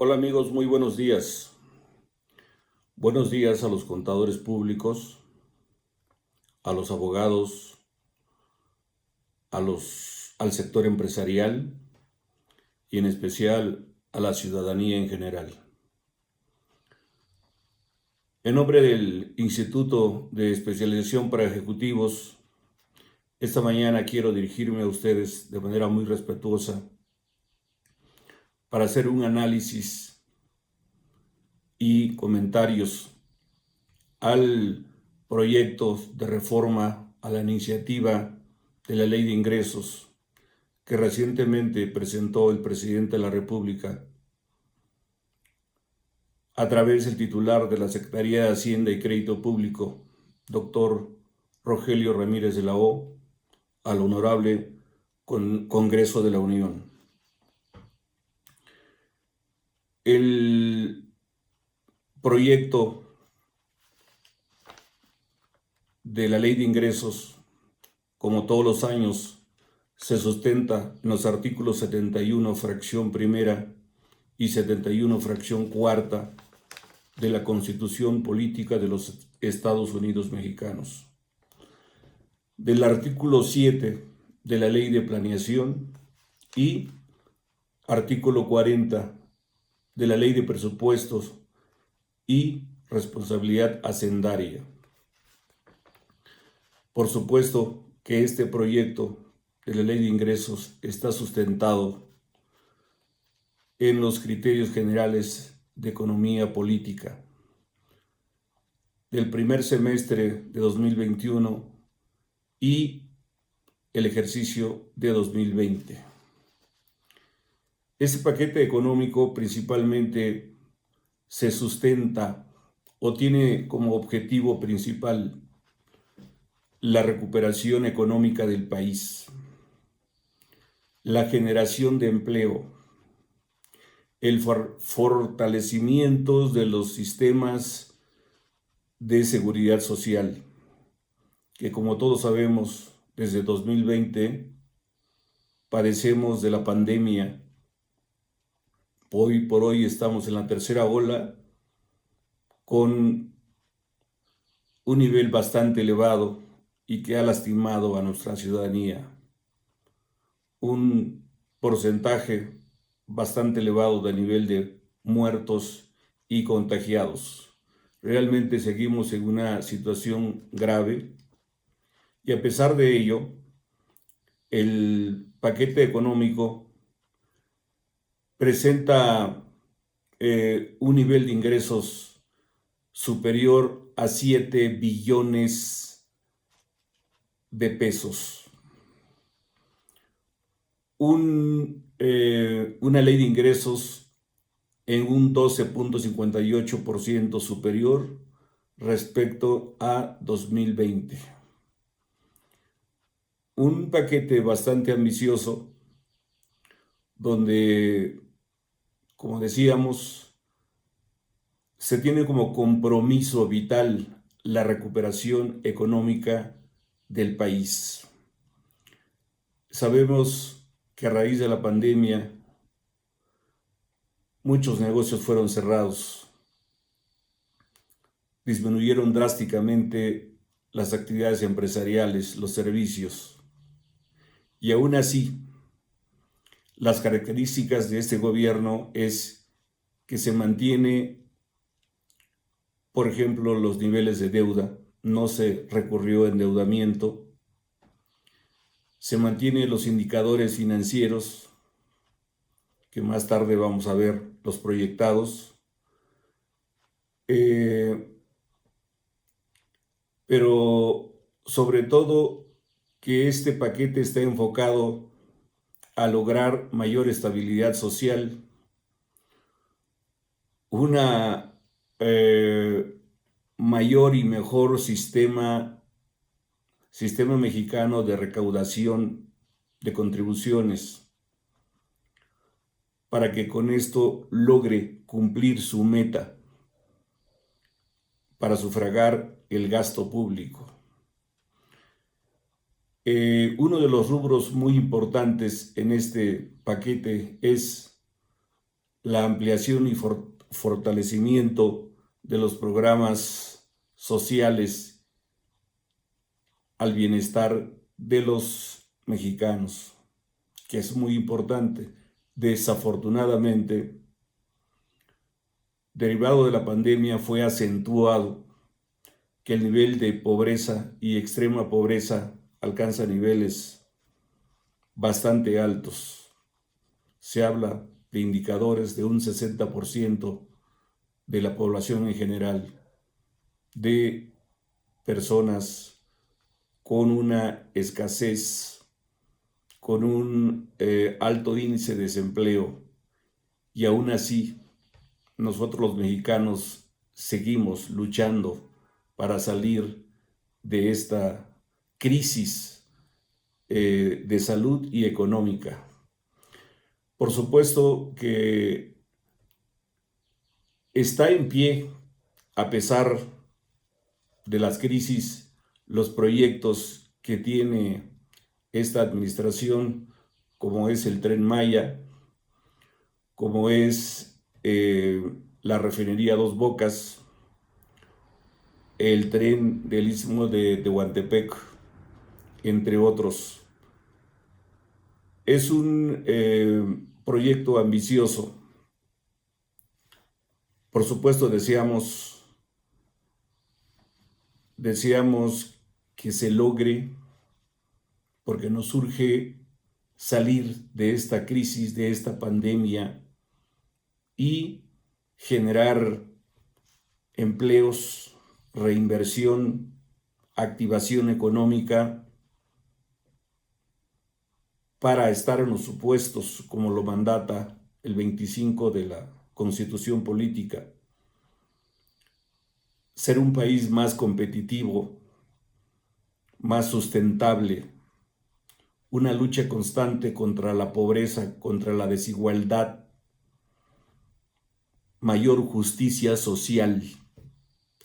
Hola amigos, muy buenos días. Buenos días a los contadores públicos, a los abogados, al sector empresarial y en especial a la ciudadanía en general. En nombre del Instituto de Especialización para Ejecutivos, esta mañana quiero dirigirme a ustedes de manera muy respetuosa para hacer un análisis y comentarios al proyecto de reforma a la iniciativa de la Ley de Ingresos que recientemente presentó el presidente de la República a través del titular de la Secretaría de Hacienda y Crédito Público, doctor Rogelio Ramírez de la O, al Honorable Congreso de la Unión. El proyecto de la Ley de Ingresos, como todos los años, se sustenta en los artículos 71, fracción primera y 71, fracción cuarta de la Constitución Política de los Estados Unidos Mexicanos, del artículo 7 de la Ley de Planeación y artículo 40 de la Ley de Presupuestos y Responsabilidad Hacendaria. Por supuesto que este proyecto de la Ley de Ingresos está sustentado en los criterios generales de economía política del primer semestre de 2021 y el ejercicio de 2020. Este paquete económico principalmente se sustenta o tiene como objetivo principal la recuperación económica del país, la generación de empleo, el fortalecimiento de los sistemas de seguridad social, que como todos sabemos, desde 2020 padecemos de la pandemia. Hoy por hoy estamos en la tercera ola con un nivel bastante elevado y que ha lastimado a nuestra ciudadanía. Un porcentaje bastante elevado de nivel de muertos y contagiados. Realmente seguimos en una situación grave y a pesar de ello, el paquete económico presenta un nivel de ingresos superior a 7 billones de pesos. Una ley de ingresos en un 12.58% superior respecto a 2020. Un paquete bastante ambicioso donde, como decíamos, se tiene como compromiso vital la recuperación económica del país. Sabemos que a raíz de la pandemia muchos negocios fueron cerrados, disminuyeron drásticamente las actividades empresariales, los servicios, y aún así, las características de este gobierno es que se mantiene, por ejemplo, los niveles de deuda, no se recurrió a endeudamiento, se mantienen los indicadores financieros, que más tarde vamos a ver los proyectados, pero sobre todo que este paquete está enfocado a lograr mayor estabilidad social, una mayor y mejor sistema mexicano de recaudación de contribuciones, para que con esto logre cumplir su meta para sufragar el gasto público. Uno de los rubros muy importantes en este paquete es la ampliación y fortalecimiento de los programas sociales al bienestar de los mexicanos, que es muy importante. Desafortunadamente, derivado de la pandemia, fue acentuado que el nivel de pobreza y extrema pobreza alcanza niveles bastante altos. Se habla de indicadores de un 60% de la población en general, de personas con una escasez, con un alto índice de desempleo, y aún así nosotros los mexicanos seguimos luchando para salir de esta crisis de salud y económica. Por supuesto que está en pie, a pesar de las crisis, los proyectos que tiene esta administración, como es el Tren Maya, como es la refinería Dos Bocas, el tren del Istmo de Tehuantepec, entre otros. Es un proyecto ambicioso. Por supuesto, deseamos que se logre, porque nos urge salir de esta crisis, de esta pandemia, y generar empleos, reinversión, activación económica, para estar en los supuestos como lo mandata el 25 de la Constitución Política. Ser un país más competitivo, más sustentable, una lucha constante contra la pobreza, contra la desigualdad, mayor justicia social,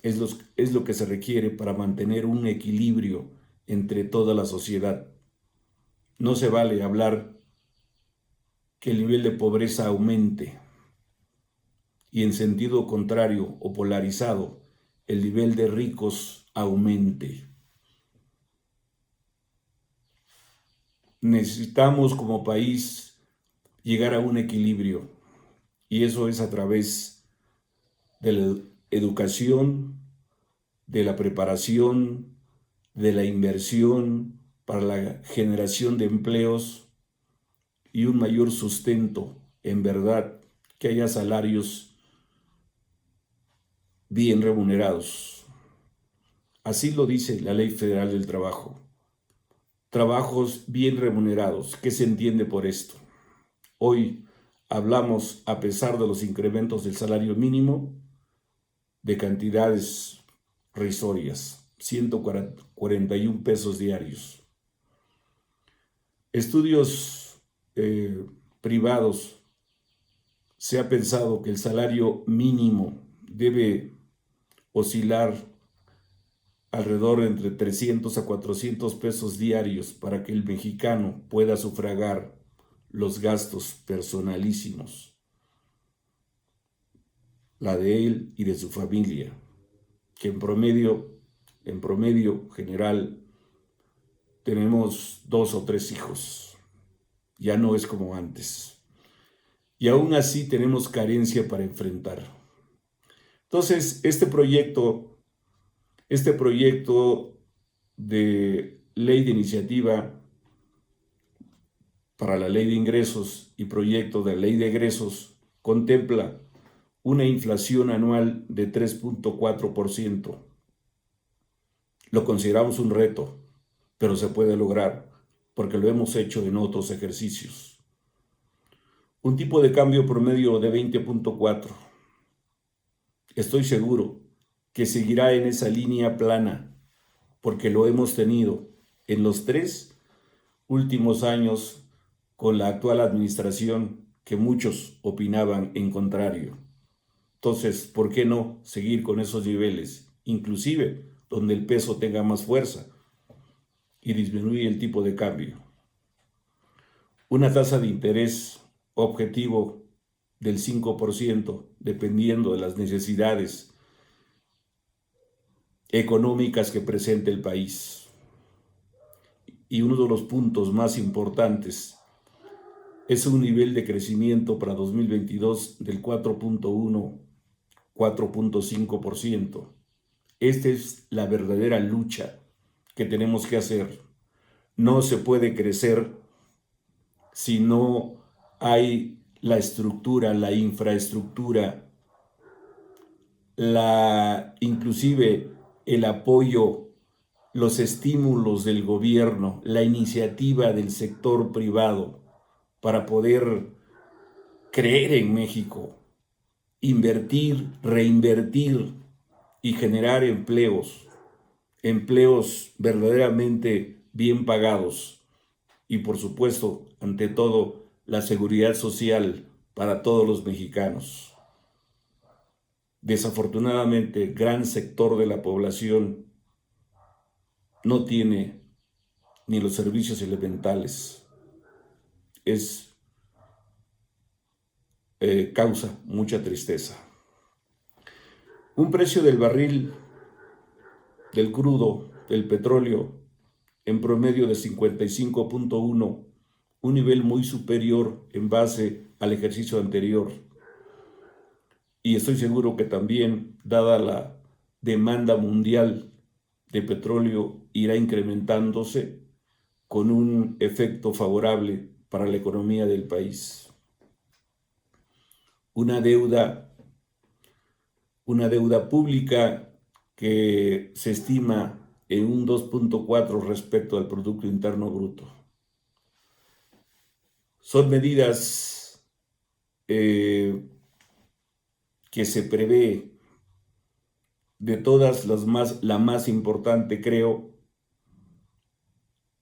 es lo que se requiere para mantener un equilibrio entre toda la sociedad. No se vale hablar que el nivel de pobreza aumente y en sentido contrario o polarizado, el nivel de ricos aumente. Necesitamos como país llegar a un equilibrio, y eso es a través de la educación, de la preparación, de la inversión para la generación de empleos y un mayor sustento, en verdad, que haya salarios bien remunerados. Así lo dice la Ley Federal del Trabajo. Trabajos bien remunerados. ¿Qué se entiende por esto? Hoy hablamos, a pesar de los incrementos del salario mínimo, de cantidades risorias, 141 pesos diarios. Estudios privados, se ha pensado que el salario mínimo debe oscilar alrededor de entre 300 a 400 pesos diarios para que el mexicano pueda sufragar los gastos personalísimos, la de él y de su familia, que en promedio general, tenemos 2 o 3 hijos. Ya no es como antes. Y aún así tenemos carencia para enfrentar. Entonces, este proyecto de ley de iniciativa para la ley de ingresos y proyecto de ley de egresos contempla una inflación anual de 3.4%. Lo consideramos un reto, pero se puede lograr porque lo hemos hecho en otros ejercicios. Un tipo de cambio promedio de 20.4. Estoy seguro que seguirá en esa línea plana, porque lo hemos tenido en los 3 últimos años con la actual administración, que muchos opinaban en contrario. Entonces, ¿por qué no seguir con esos niveles? Inclusive donde el peso tenga más fuerza y disminuye el tipo de cambio. Una tasa de interés objetivo del 5%, dependiendo de las necesidades económicas que presente el país. Y uno de los puntos más importantes es un nivel de crecimiento para 2022 del 4.1, 4.5%. Esta es la verdadera lucha que tenemos que hacer. No se puede crecer si no hay la estructura, la infraestructura, inclusive el apoyo, los estímulos del gobierno, la iniciativa del sector privado para poder creer en México, invertir, reinvertir y generar empleos verdaderamente bien pagados y, por supuesto, ante todo, la seguridad social para todos los mexicanos. Desafortunadamente, gran sector de la población no tiene ni los servicios elementales. Causa mucha tristeza. Un precio del barril del crudo, del petróleo, en promedio de 55.1, un nivel muy superior en base al ejercicio anterior. Y estoy seguro que también, dada la demanda mundial de petróleo, irá incrementándose con un efecto favorable para la economía del país. Una deuda pública que se estima en un 2.4 respecto al Producto Interno Bruto. Son medidas que se prevé. De todas la más importante, creo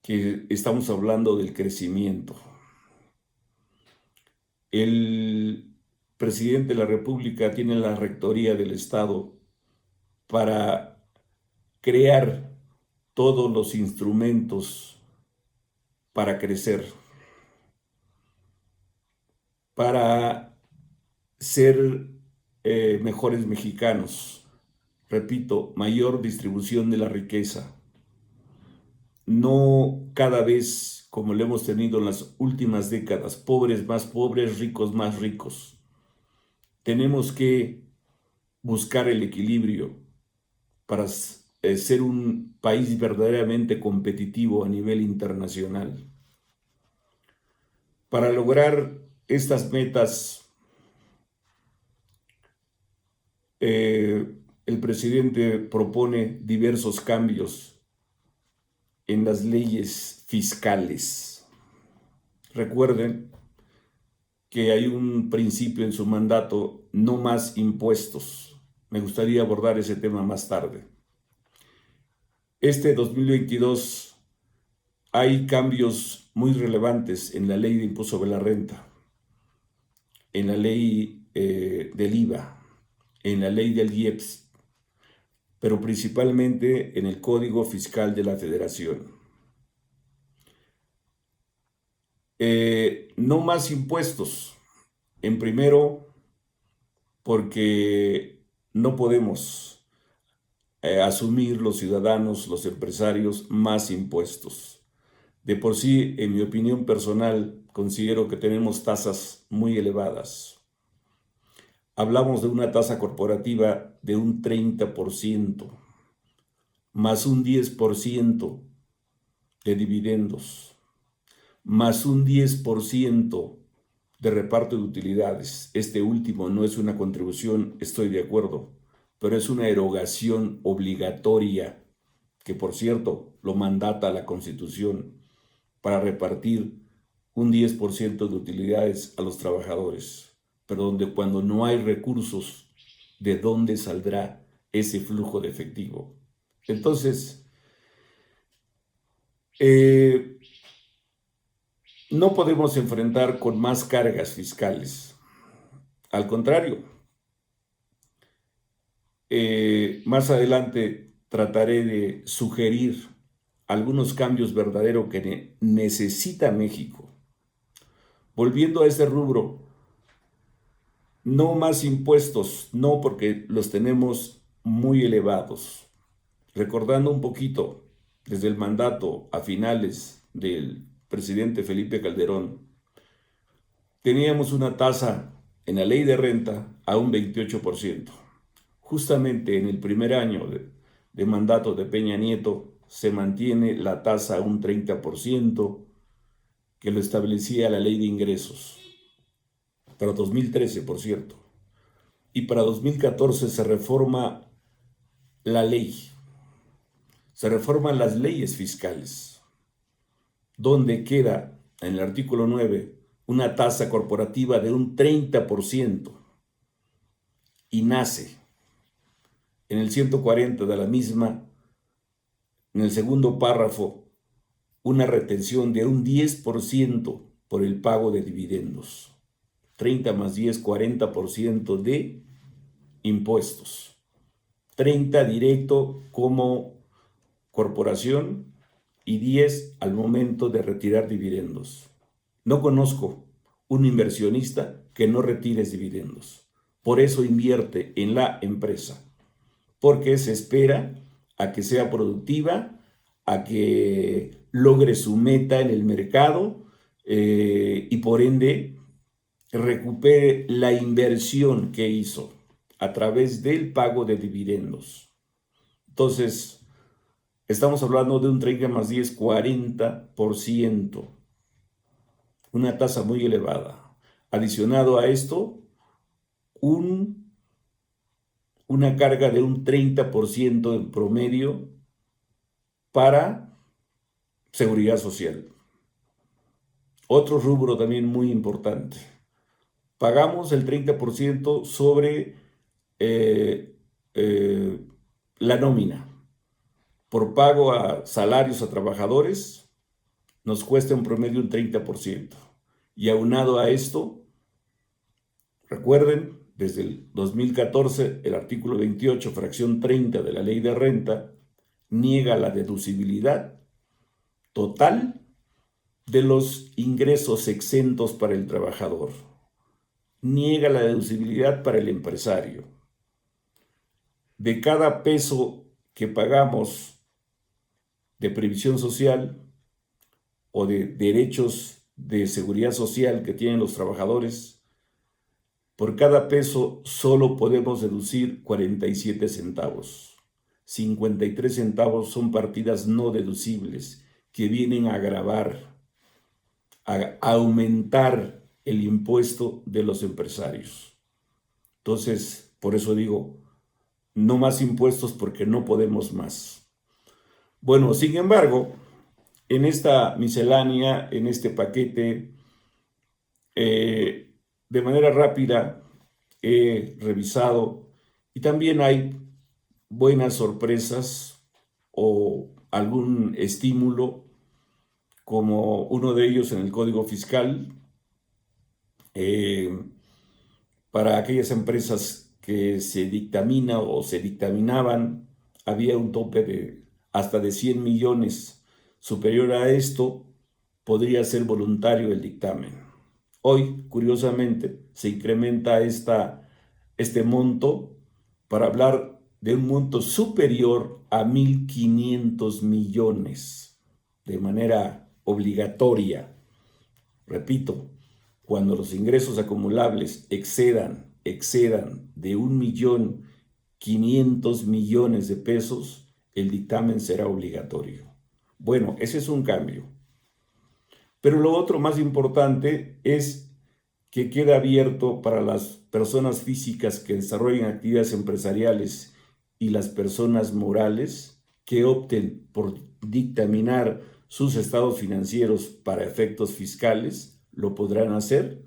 que estamos hablando del crecimiento. El presidente de la República tiene la rectoría del Estado para crear todos los instrumentos para crecer, para ser mejores mexicanos. Repito, mayor distribución de la riqueza. No cada vez, como lo hemos tenido en las últimas décadas, pobres más pobres, ricos más ricos. Tenemos que buscar el equilibrio para ser un país verdaderamente competitivo a nivel internacional. Para lograr estas metas, el presidente propone diversos cambios en las leyes fiscales. Recuerden que hay un principio en su mandato: no más impuestos. Me gustaría abordar ese tema más tarde. Este 2022 hay cambios muy relevantes en la ley de impuesto sobre la renta, en la ley del IVA, en la ley del IEPS, pero principalmente en el Código Fiscal de la Federación. No más impuestos. En primero, porque no podemos asumir los ciudadanos, los empresarios, más impuestos. De por sí, en mi opinión personal, considero que tenemos tasas muy elevadas. Hablamos de una tasa corporativa de un 30%, más un 10% de dividendos, más un 10% de reparto de utilidades. Este último no es una contribución, estoy de acuerdo, pero es una erogación obligatoria, que por cierto lo mandata la Constitución, para repartir un 10% de utilidades a los trabajadores. Pero donde cuando no hay recursos, ¿de dónde saldrá ese flujo de efectivo? Entonces, no podemos enfrentar con más cargas fiscales. Al contrario, más adelante trataré de sugerir algunos cambios verdaderos que necesita México. Volviendo a este rubro, No más impuestos, no, porque los tenemos muy elevados. Recordando un poquito, desde el mandato a finales del presidente Felipe Calderón, teníamos una tasa en la ley de renta a un 28%. Justamente en el primer año de mandato de Peña Nieto se mantiene la tasa a un 30%, que lo establecía la ley de ingresos, para 2013, por cierto. Y para 2014 se reforma la ley, se reforman las leyes fiscales, donde queda en el artículo 9 una tasa corporativa de un 30% y nace en el 140 de la misma, en el segundo párrafo, una retención de un 10% por el pago de dividendos. 30 más 10, 40% de impuestos. 30 directo como corporación y 10 al momento de retirar dividendos. No conozco un inversionista que no retire dividendos. Por eso invierte en la empresa, porque se espera a que sea productiva, a que logre su meta en el mercado y por ende recupere la inversión que hizo a través del pago de dividendos. Entonces, estamos hablando de un 30 más 10, 40%, una tasa muy elevada. Adicionado a esto, una carga de un 30% en promedio para seguridad social. Otro rubro también muy importante. Pagamos el 30% sobre la nómina. Por pago a salarios a trabajadores, nos cuesta en promedio un 30%. Y aunado a esto, recuerden, desde el 2014, el artículo 28, fracción 30 de la Ley de Renta, niega la deducibilidad total de los ingresos exentos para el trabajador. Niega la deducibilidad para el empresario. De cada peso que pagamos de previsión social o de derechos de seguridad social que tienen los trabajadores, por cada peso solo podemos deducir 47 centavos. 53 centavos son partidas no deducibles que vienen a agravar, a aumentar el impuesto de los empresarios. Entonces, por eso digo, no más impuestos porque no podemos más. Bueno, sin embargo, en esta miscelánea, en este paquete, de manera rápida he revisado y también hay buenas sorpresas o algún estímulo, como uno de ellos en el Código Fiscal, para aquellas empresas que se dictamina o se dictaminaban, había un tope de hasta de 100 millones. Superior a esto, podría ser voluntario el dictamen. Hoy, curiosamente, se incrementa este monto para hablar de un monto superior a 1.500 millones de manera obligatoria. Repito, cuando los ingresos acumulables excedan de 1.500.000 millones de pesos, el dictamen será obligatorio. Bueno, ese es un cambio. Pero lo otro más importante es que queda abierto para las personas físicas que desarrollen actividades empresariales y las personas morales que opten por dictaminar sus estados financieros para efectos fiscales, lo podrán hacer,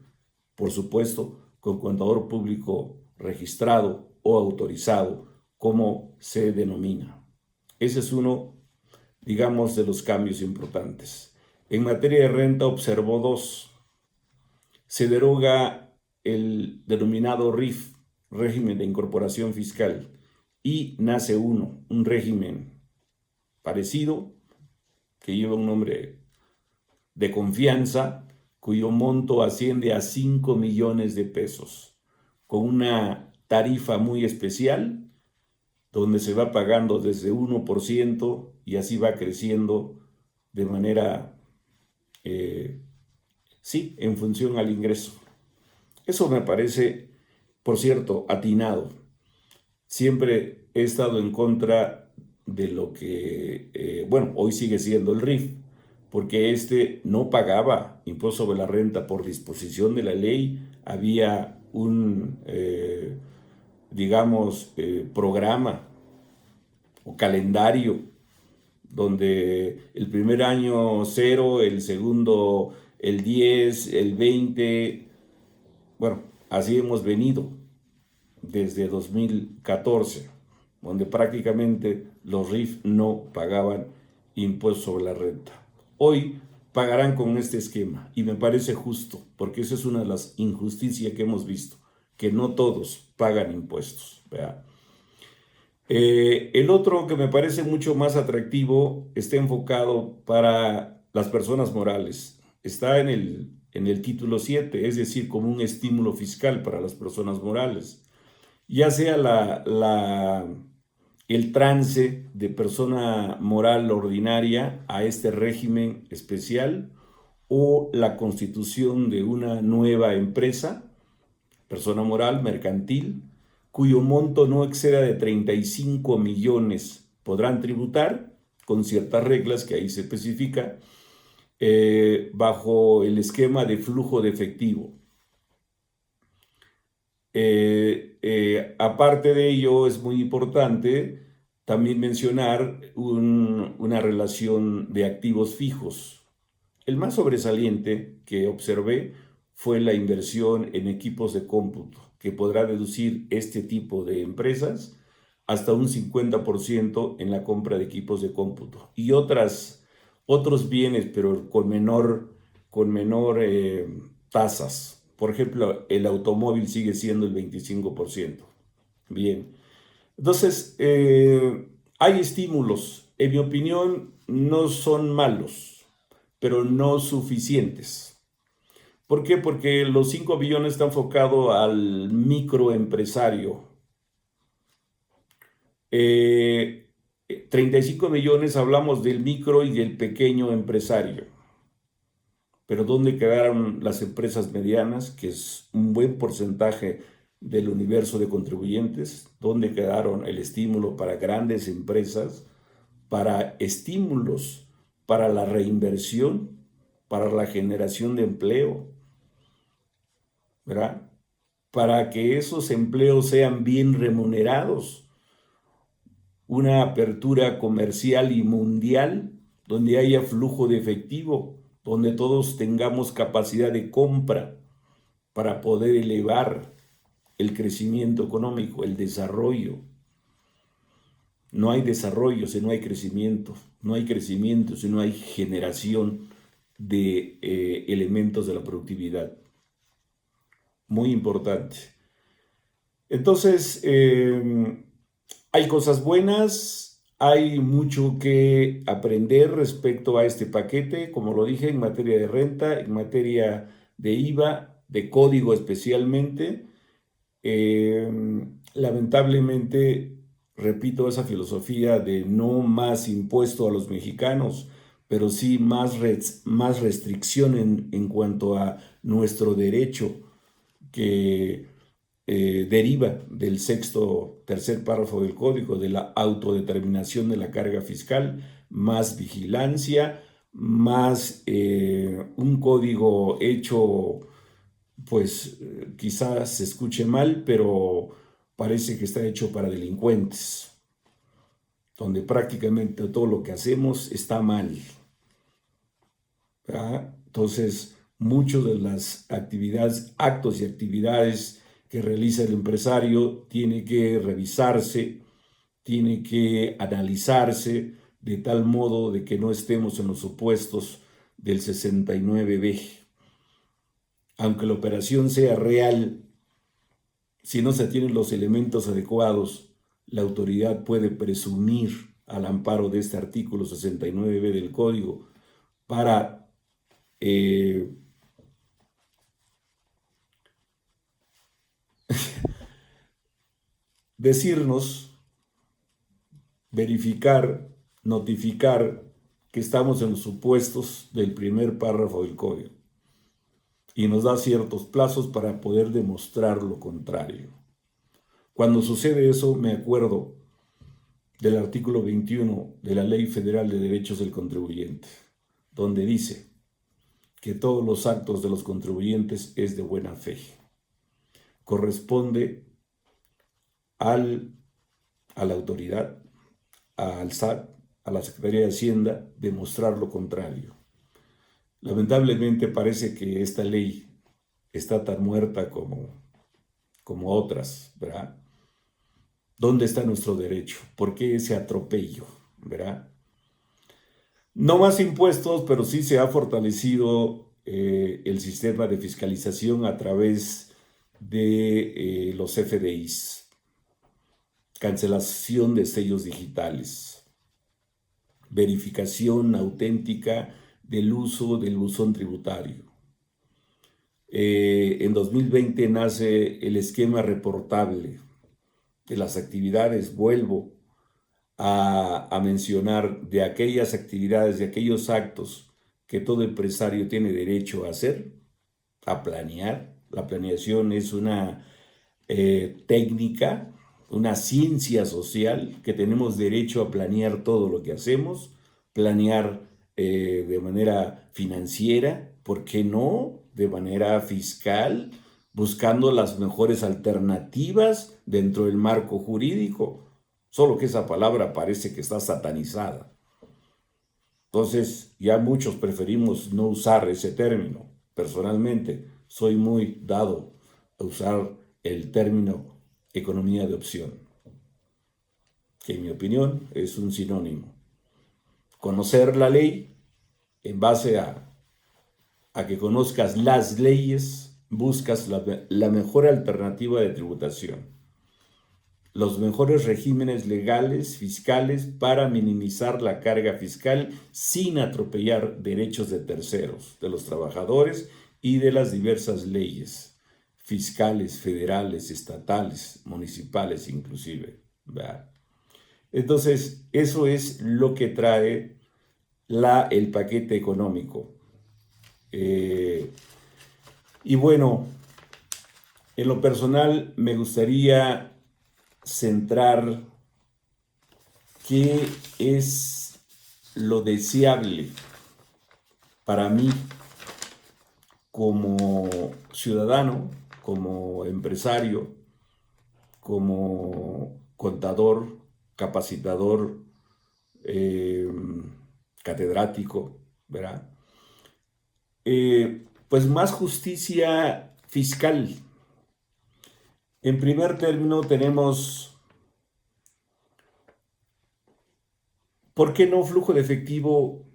por supuesto, con contador público registrado o autorizado, como se denomina. Ese es uno, digamos, de los cambios importantes. En materia de renta observó dos. Se deroga el denominado RIF, régimen de incorporación fiscal, y nace un régimen parecido, que lleva un nombre de confianza, cuyo monto asciende a 5 millones de pesos. con una tarifa muy especial, donde se va pagando desde 1% y así va creciendo de manera, sí, en función al ingreso. Eso me parece, por cierto, atinado. Siempre he estado en contra de lo que, bueno, hoy sigue siendo el RIF, porque este no pagaba impuesto sobre la renta por disposición de la ley. Había un, digamos, programa o calendario donde el primer año 0, el segundo el 10, el 20, bueno, así hemos venido desde 2014, donde prácticamente los RIF no pagaban impuestos sobre la renta. Hoy pagarán con este esquema y me parece justo, porque esa es una de las injusticias que hemos visto, que no todos pagan impuestos. ¿Verdad? El otro que me parece mucho más atractivo está enfocado para las personas morales. Está en el título 7, es decir, como un estímulo fiscal para las personas morales. Ya sea el trance de persona moral ordinaria a este régimen especial o la constitución de una nueva empresa, persona moral, mercantil, cuyo monto no exceda de 35 millones, podrán tributar con ciertas reglas que ahí se especifica, bajo el esquema de flujo de efectivo. Aparte de ello, es muy importante también mencionar una relación de activos fijos. El más sobresaliente que observé fue la inversión en equipos de cómputo, que podrá deducir este tipo de empresas hasta un 50% en la compra de equipos de cómputo y otros bienes, pero con menor tasas. Por ejemplo, el automóvil sigue siendo el 25%. Bien. Entonces, hay estímulos. En mi opinión, no son malos, pero no suficientes. ¿Por qué? Porque los 5 billones están enfocados al microempresario. 35 millones hablamos del micro y del pequeño empresario. Pero ¿dónde quedaron las empresas medianas, que es un buen porcentaje del universo de contribuyentes? ¿Dónde quedaron el estímulo para grandes empresas, para estímulos, para la reinversión, para la generación de empleo, ¿verdad? Para que esos empleos sean bien remunerados? Una apertura comercial y mundial donde haya flujo de efectivo, donde todos tengamos capacidad de compra para poder elevar el crecimiento económico, el desarrollo. No hay desarrollo si no hay crecimiento, no hay crecimiento si no hay generación de elementos de la productividad. Muy importante. Entonces, hay cosas buenas, hay mucho que aprender respecto a este paquete, como lo dije, en materia de renta, en materia de IVA, de código especialmente. Lamentablemente, repito esa filosofía de no más impuesto a los mexicanos, pero sí más restricción en cuanto a nuestro derecho que deriva del tercer párrafo del código, de la autodeterminación de la carga fiscal, más vigilancia, más un código hecho, pues quizás se escuche mal, pero parece que está hecho para delincuentes, donde prácticamente todo lo que hacemos está mal, ¿verdad? Entonces, muchas de las actividades, actos y actividades que realiza el empresario tiene que revisarse, tiene que analizarse de tal modo de que no estemos en los supuestos del 69B. Aunque la operación sea real, si no se tienen los elementos adecuados, la autoridad puede presumir al amparo de este artículo 69B del Código para decirnos, verificar, notificar que estamos en los supuestos del primer párrafo del código y nos da ciertos plazos para poder demostrar lo contrario. Cuando sucede eso, me acuerdo del artículo 21 de la Ley Federal de Derechos del Contribuyente, donde dice que todos los actos de los contribuyentes es de buena fe. Corresponde a la autoridad, al SAT, a la Secretaría de Hacienda, demostrar lo contrario. Lamentablemente parece que esta ley está tan muerta como otras, ¿verdad? ¿Dónde está nuestro derecho? ¿Por qué ese atropello? ¿Verdad? No más impuestos, pero sí se ha fortalecido el sistema de fiscalización a través de los FDIs, cancelación de sellos digitales, verificación auténtica del uso del buzón tributario. En 2020 nace el esquema reportable de las actividades. Vuelvo a mencionar de aquellas actividades, de aquellos actos que todo empresario tiene derecho a hacer, a planear. La planeación es una técnica, una ciencia social que tenemos derecho a planear todo lo que hacemos, planear de manera financiera, ¿por qué no? De manera fiscal, buscando las mejores alternativas dentro del marco jurídico, solo que esa palabra parece que está satanizada. Entonces, ya muchos preferimos no usar ese término. Personalmente, soy muy dado a usar el término economía de opción, que en mi opinión es un sinónimo. Conocer la ley en base a que conozcas las leyes, buscas la mejor alternativa de tributación, los mejores regímenes legales, fiscales, para minimizar la carga fiscal sin atropellar derechos de terceros, de los trabajadores y de las diversas leyes fiscales, federales, estatales, municipales inclusive, ¿verdad? Entonces, eso es lo que trae el paquete económico. Y bueno, en lo personal me gustaría centrar qué es lo deseable para mí como ciudadano, como empresario, como contador, capacitador, catedrático, ¿verdad? Pues más justicia fiscal. En primer término tenemos, ¿por qué no flujo de efectivo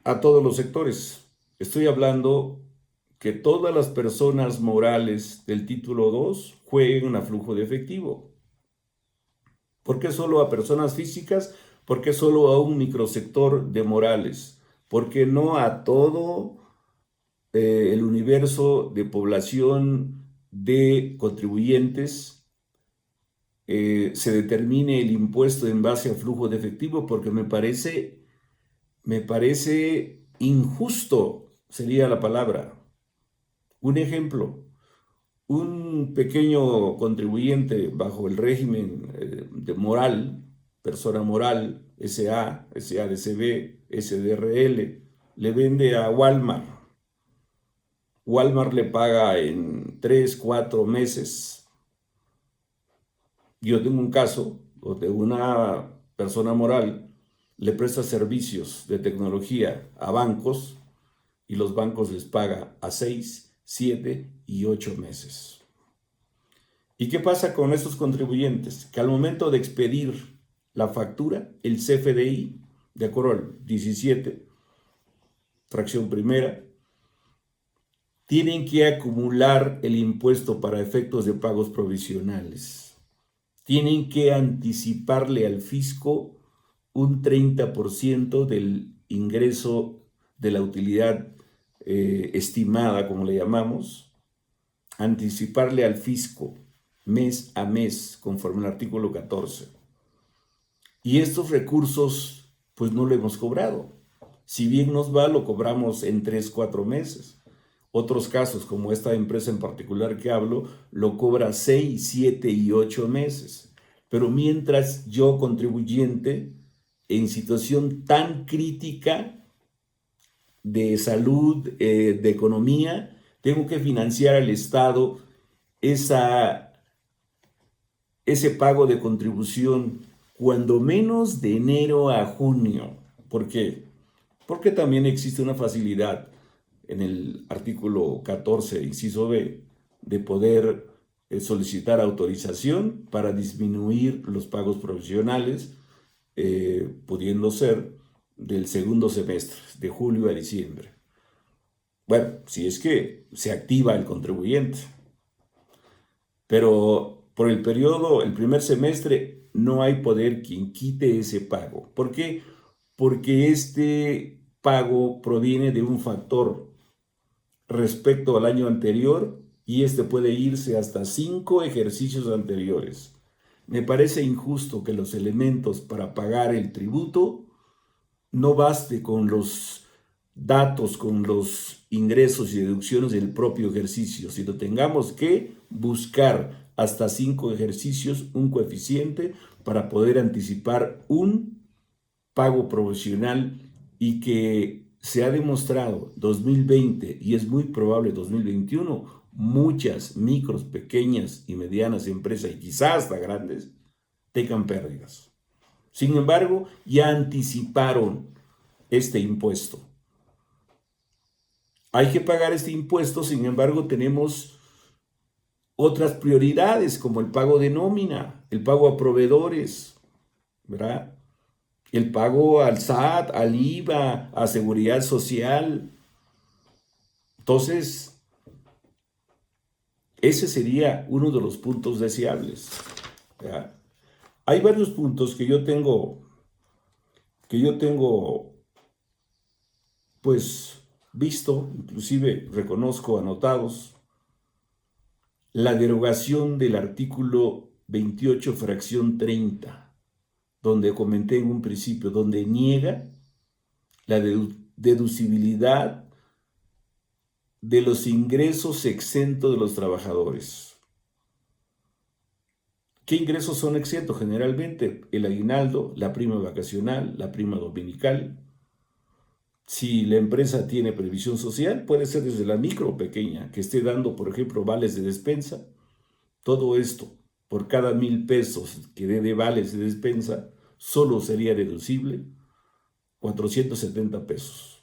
a todos los sectores? Estoy hablando que todas las personas morales del título 2 jueguen a flujo de efectivo. ¿Por qué solo a personas físicas? ¿Por qué solo a un microsector de morales? ¿Por qué no a todo el universo de población de contribuyentes? Se determine el impuesto en base a flujo de efectivo, porque me parece injusto, sería la palabra. Un ejemplo, un pequeño contribuyente bajo el régimen de moral, persona moral, SA, SADCB, SDRL, le vende a Walmart. Walmart le paga en 3, 4 meses. Yo tengo un caso donde una persona moral le presta servicios de tecnología a bancos y los bancos les paga a 6, 7 y 8 meses. ¿Y qué pasa con estos contribuyentes? Que al momento de expedir la factura, el CFDI, de acuerdo al 17, fracción primera, tienen que acumular el impuesto para efectos de pagos provisionales. Tienen que anticiparle al fisco un 30% del ingreso de la utilidad estimada, como le llamamos, anticiparle al fisco mes a mes, conforme al artículo 14. Y estos recursos, pues no lo hemos cobrado. Si bien nos va, lo cobramos en 3, 4 meses. Otros casos, como esta empresa en particular que hablo, lo cobra 6, 7 y 8 meses. Pero mientras yo, contribuyente, en situación tan crítica de salud, de economía, tengo que financiar al Estado ese pago de contribución cuando menos de enero a junio. ¿Por qué? Porque también existe una facilidad en el artículo 14, inciso B, de poder solicitar autorización para disminuir los pagos provisionales, pudiendo ser del segundo semestre, de julio a diciembre. Bueno, si es que se activa el contribuyente. Pero por el periodo, el primer semestre, no hay poder quien quite ese pago. ¿Por qué? Porque este pago proviene de un factor respecto al año anterior y este puede irse hasta 5 ejercicios anteriores. Me parece injusto que los elementos para pagar el tributo no baste con los datos, con los ingresos y deducciones del propio ejercicio, sino tengamos que buscar hasta 5 ejercicios, un coeficiente para poder anticipar un pago provisional, y que se ha demostrado 2020 y es muy probable 2021, muchas micros, pequeñas y medianas empresas y quizás hasta grandes tengan pérdidas. Sin embargo, ya anticiparon este impuesto. Hay que pagar este impuesto, sin embargo, tenemos otras prioridades como el pago de nómina, el pago a proveedores, ¿verdad? El pago al SAT, al IVA, a Seguridad Social. Entonces, ese sería uno de los puntos deseables, ¿verdad? Hay varios puntos que yo tengo, pues, visto, inclusive reconozco anotados. La derogación del artículo 28, fracción 30, donde comenté en un principio, donde niega la deducibilidad de los ingresos exentos de los trabajadores. ¿Qué ingresos son exentos? Generalmente el aguinaldo, la prima vacacional, la prima dominical. Si la empresa tiene previsión social, puede ser desde la micro o pequeña, que esté dando, por ejemplo, vales de despensa. Todo esto, por cada 1,000 pesos que dé de vales de despensa, solo sería deducible 470 pesos.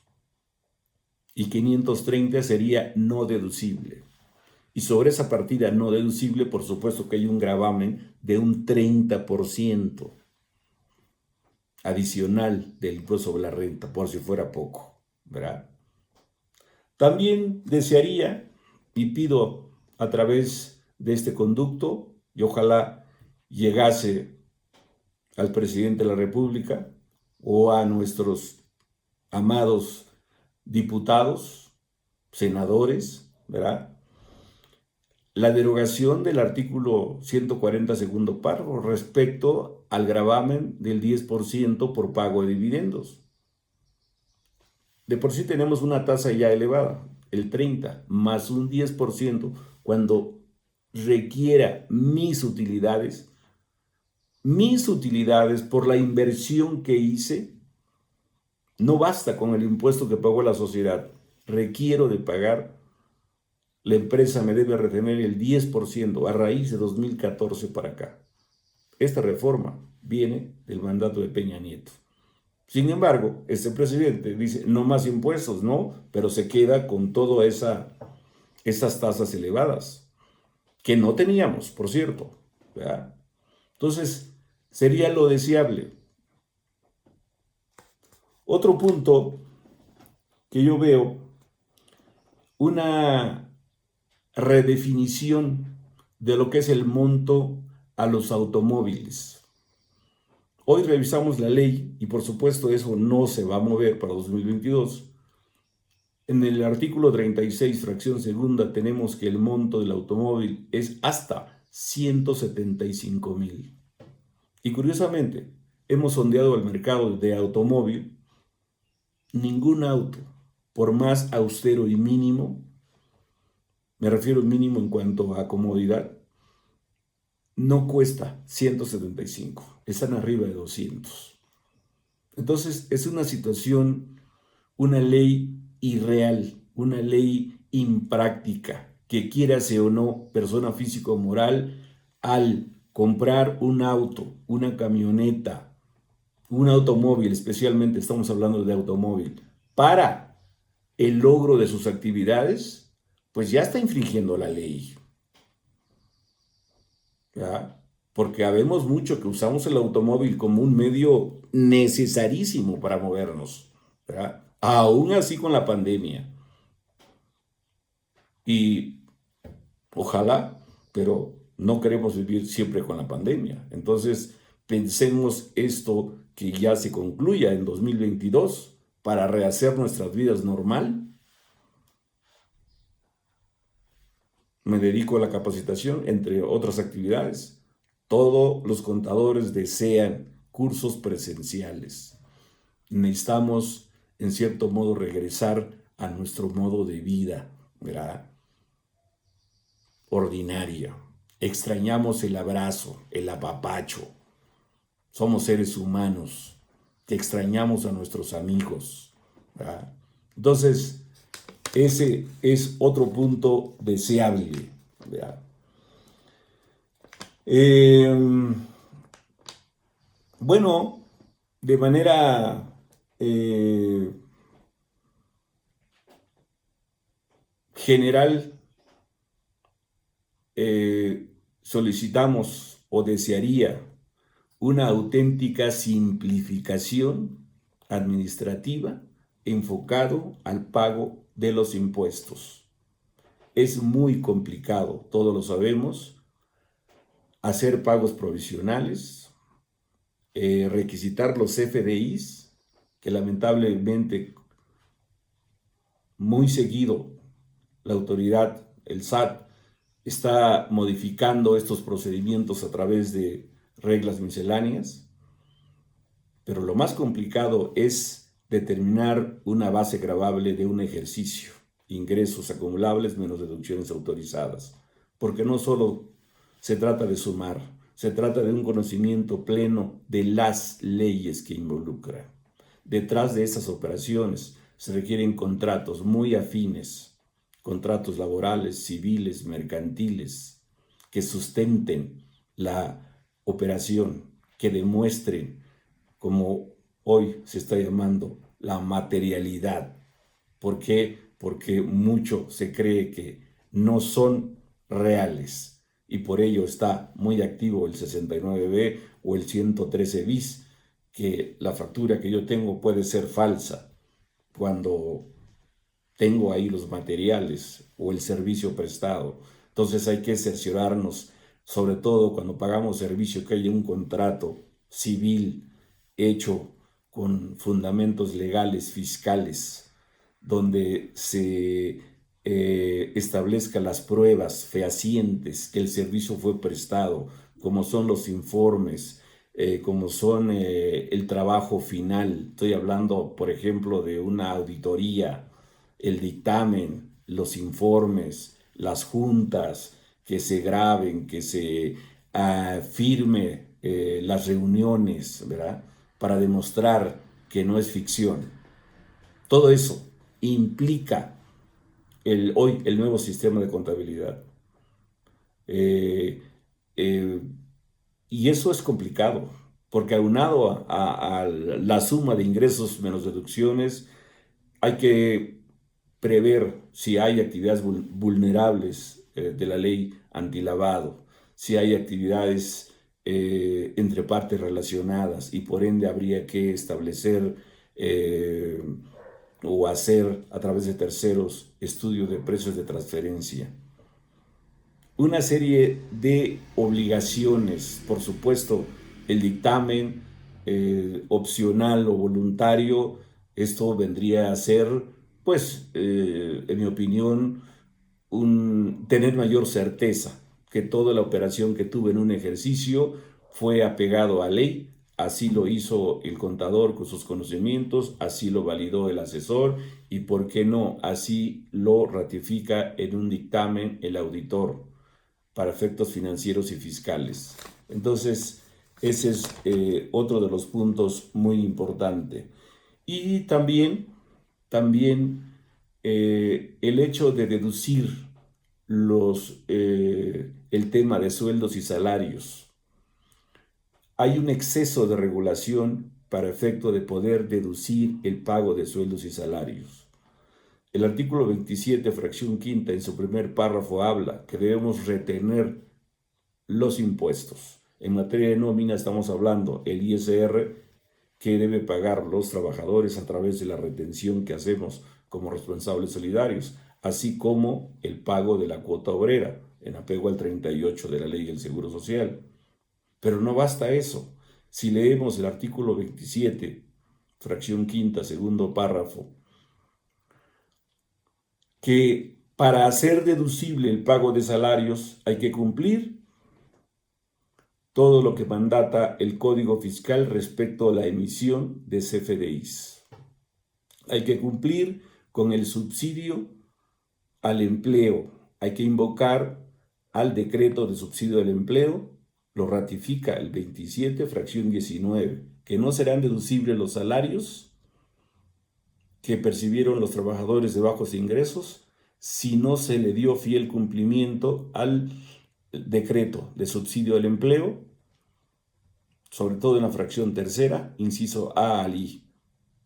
Y 530 sería no deducible. Y sobre esa partida no deducible, por supuesto que hay un gravamen de un 30% adicional del impuesto sobre la renta, por si fuera poco, ¿verdad? También desearía y pido a través de este conducto, y ojalá llegase al presidente de la República o a nuestros amados diputados, senadores, ¿verdad?, la derogación del artículo 140, segundo párrafo, respecto al gravamen del 10% por pago de dividendos. De por sí tenemos una tasa ya elevada, el 30, más un 10%, cuando requiera mis utilidades por la inversión que hice. No basta con el impuesto que pagó la sociedad, requiero de pagar. La empresa me debe retener el 10% a raíz de 2014 para acá. Esta reforma viene del mandato de Peña Nieto. Sin embargo, este presidente dice, no más impuestos, no, pero se queda con todas esas tasas elevadas, que no teníamos, por cierto, ¿verdad? Entonces, sería lo deseable. Otro punto que yo veo, una redefinición de lo que es el monto a los automóviles. Hoy revisamos la ley y por supuesto eso no se va a mover para 2022. En el artículo 36, fracción segunda, tenemos que el monto del automóvil es hasta 175,000. Y curiosamente, hemos sondeado el mercado de automóvil. Ningún auto, por más austero y mínimo, me refiero mínimo en cuanto a comodidad, no cuesta 175, están arriba de 200. Entonces es una situación, una ley irreal, una ley impráctica, que quierase o no, persona física o moral, al comprar un auto, una camioneta, un automóvil, especialmente estamos hablando de automóvil, para el logro de sus actividades, pues ya está infringiendo la ley. ¿Ya? Porque habemos mucho que usamos el automóvil como un medio necesarísimo para movernos, ¿verdad? Aún así con la pandemia. Y ojalá, pero no queremos vivir siempre con la pandemia. Entonces, pensemos esto que ya se concluya en 2022 para rehacer nuestras vidas normal. Me dedico a la capacitación, entre otras actividades. Todos los contadores desean cursos presenciales. Necesitamos, en cierto modo, regresar a nuestro modo de vida, ¿verdad? Ordinario. Extrañamos el abrazo, el apapacho. Somos seres humanos que extrañamos a nuestros amigos, ¿verdad? Entonces, ese es otro punto deseable, ¿verdad? Bueno, de manera general, solicitamos o desearía una auténtica simplificación administrativa enfocado al pago de los impuestos. Es muy complicado, todos lo sabemos, hacer pagos provisionales, requisitar los FDIs, que lamentablemente muy seguido la autoridad, el SAT, está modificando estos procedimientos a través de reglas misceláneas, pero lo más complicado es determinar una base gravable de un ejercicio, ingresos acumulables menos deducciones autorizadas, porque no solo se trata de sumar, se trata de un conocimiento pleno de las leyes que involucran. Detrás de esas operaciones se requieren contratos muy afines, contratos laborales, civiles, mercantiles, que sustenten la operación, que demuestren, como hoy se está llamando, la materialidad. ¿Por qué? Porque mucho se cree que no son reales y por ello está muy activo el 69B o el 113 bis, que la factura que yo tengo puede ser falsa cuando tengo ahí los materiales o el servicio prestado. Entonces hay que cerciorarnos, sobre todo cuando pagamos servicio, que haya un contrato civil hecho con fundamentos legales, fiscales, donde se establezca las pruebas fehacientes que el servicio fue prestado, como son los informes, como son el trabajo final. Estoy hablando, por ejemplo, de una auditoría, el dictamen, los informes, las juntas, que se graben, que se firme las reuniones, ¿verdad? Para demostrar que no es ficción. Todo eso implica hoy el nuevo sistema de contabilidad. Eh, eh, y eso es complicado, porque aunado a la suma de ingresos menos deducciones, hay que prever si hay actividades vulnerables de la ley antilavado, si hay actividades entre partes relacionadas y por ende habría que establecer o hacer a través de terceros estudios de precios de transferencia. Una serie de obligaciones, por supuesto, el dictamen opcional o voluntario, esto vendría a ser, pues, en mi opinión, tener mayor certeza que toda la operación que tuve en un ejercicio fue apegado a ley. Así lo hizo el contador con sus conocimientos, así lo validó el asesor y, ¿por qué no?, así lo ratifica en un dictamen el auditor para efectos financieros y fiscales. Entonces, ese es otro de los puntos muy importantes. Y también el hecho de deducir el tema de sueldos y salarios. Hay un exceso de regulación para efecto de poder deducir el pago de sueldos y salarios. El artículo 27, fracción quinta, en su primer párrafo habla que debemos retener los impuestos. En materia de nómina estamos hablando el ISR que debe pagar los trabajadores a través de la retención que hacemos como responsables solidarios, así como el pago de la cuota obrera en apego al 38 de la Ley del Seguro Social. Pero no basta eso. Si leemos el artículo 27, fracción quinta, segundo párrafo, que para hacer deducible el pago de salarios hay que cumplir todo lo que mandata el Código Fiscal respecto a la emisión de CFDIs. Hay que cumplir con el subsidio al empleo. Hay que invocar al decreto de subsidio al empleo, lo ratifica el 27, fracción 19, que no serán deducibles los salarios que percibieron los trabajadores de bajos ingresos si no se le dio fiel cumplimiento al decreto de subsidio al empleo, sobre todo en la fracción tercera, inciso A al I.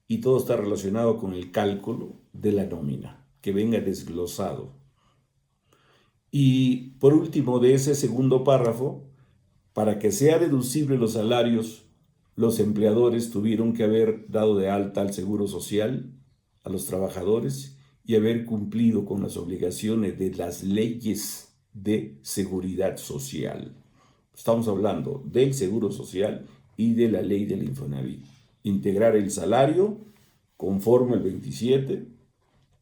Y todo está relacionado con el cálculo de la nómina, que venga desglosado. Y por último, de ese segundo párrafo, para que sea deducible los salarios, los empleadores tuvieron que haber dado de alta al Seguro Social a los trabajadores y haber cumplido con las obligaciones de las leyes de seguridad social. Estamos hablando del Seguro Social y de la ley del Infonavit. Integrar el salario conforme el 27,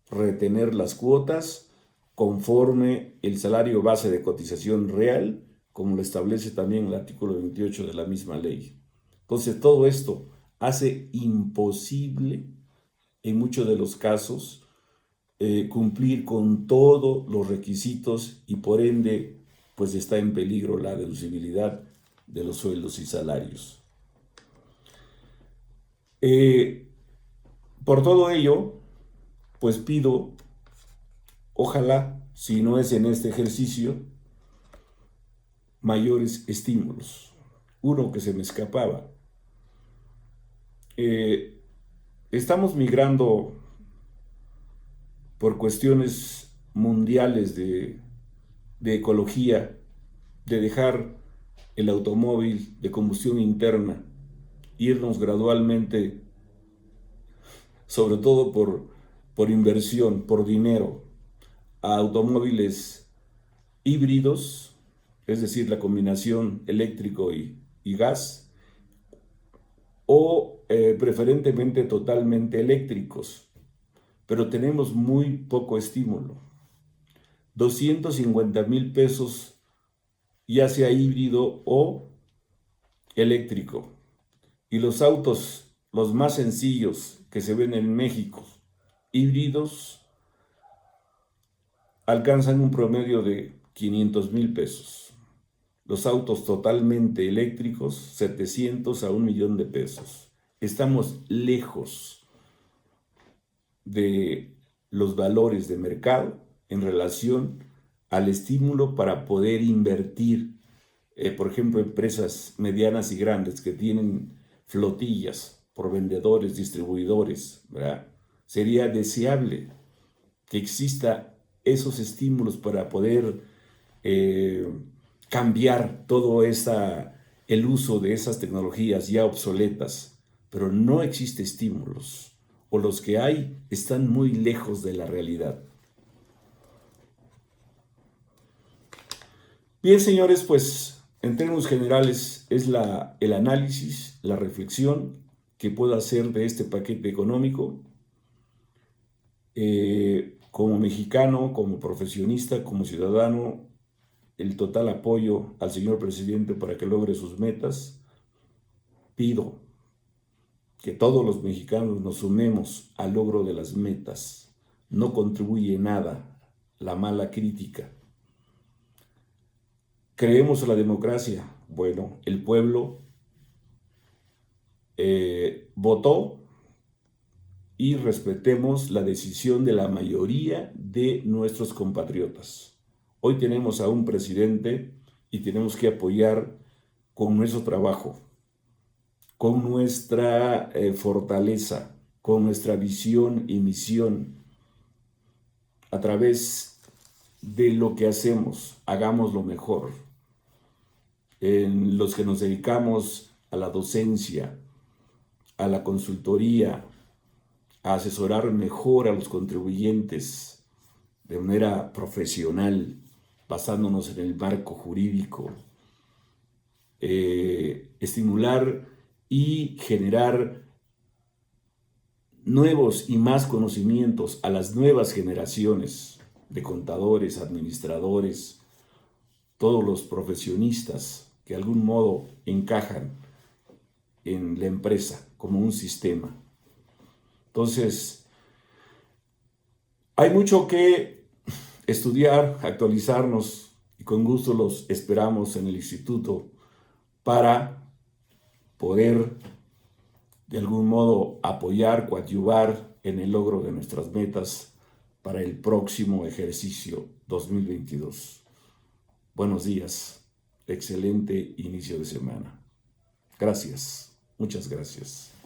retener las cuotas conforme el salario base de cotización real, como lo establece también el artículo 28 de la misma ley. Entonces, todo esto hace imposible, en muchos de los casos, cumplir con todos los requisitos y, por ende, pues está en peligro la deducibilidad de los sueldos y salarios. Por todo ello, pues pido, ojalá, si no es en este ejercicio, mayores estímulos. Uno que se me escapaba. Estamos migrando por cuestiones mundiales de ecología, de dejar el automóvil de combustión interna, irnos gradualmente, sobre todo por inversión, por dinero, a automóviles híbridos, es decir, la combinación eléctrico y gas, o preferentemente totalmente eléctricos, pero tenemos muy poco estímulo. 250,000 pesos, ya sea híbrido o eléctrico. Y los autos, los más sencillos que se ven en México, híbridos, alcanzan un promedio de 500,000 pesos. Los autos totalmente eléctricos, 700 a 1,000,000 de pesos. Estamos lejos de los valores de mercado en relación al estímulo para poder invertir, por ejemplo, empresas medianas y grandes que tienen flotillas por vendedores, distribuidores, ¿verdad? Sería deseable que exista esos estímulos para poder cambiar todo el uso de esas tecnologías ya obsoletas, pero no existe estímulos, o los que hay están muy lejos de la realidad. Bien, señores, pues en términos generales es el análisis, la reflexión que puedo hacer de este paquete económico. Como mexicano, como profesionista, como ciudadano, el total apoyo al señor presidente para que logre sus metas. Pido que todos los mexicanos nos sumemos al logro de las metas. No contribuye nada la mala crítica. ¿Creemos en la democracia? Bueno, el pueblo votó y respetemos la decisión de la mayoría de nuestros compatriotas. Hoy tenemos a un presidente y tenemos que apoyar con nuestro trabajo, con nuestra fortaleza, con nuestra visión y misión, a través de lo que hacemos, hagamos lo mejor. En los que nos dedicamos a la docencia, a la consultoría, a asesorar mejor a los contribuyentes de manera profesional, basándonos en el marco jurídico, estimular y generar nuevos y más conocimientos a las nuevas generaciones de contadores, administradores, todos los profesionistas que de algún modo encajan en la empresa como un sistema. Entonces, hay mucho que estudiar, actualizarnos, y con gusto los esperamos en el instituto para poder de algún modo apoyar, coadyuvar en el logro de nuestras metas para el próximo ejercicio 2022. Buenos días, excelente inicio de semana. Gracias, muchas gracias.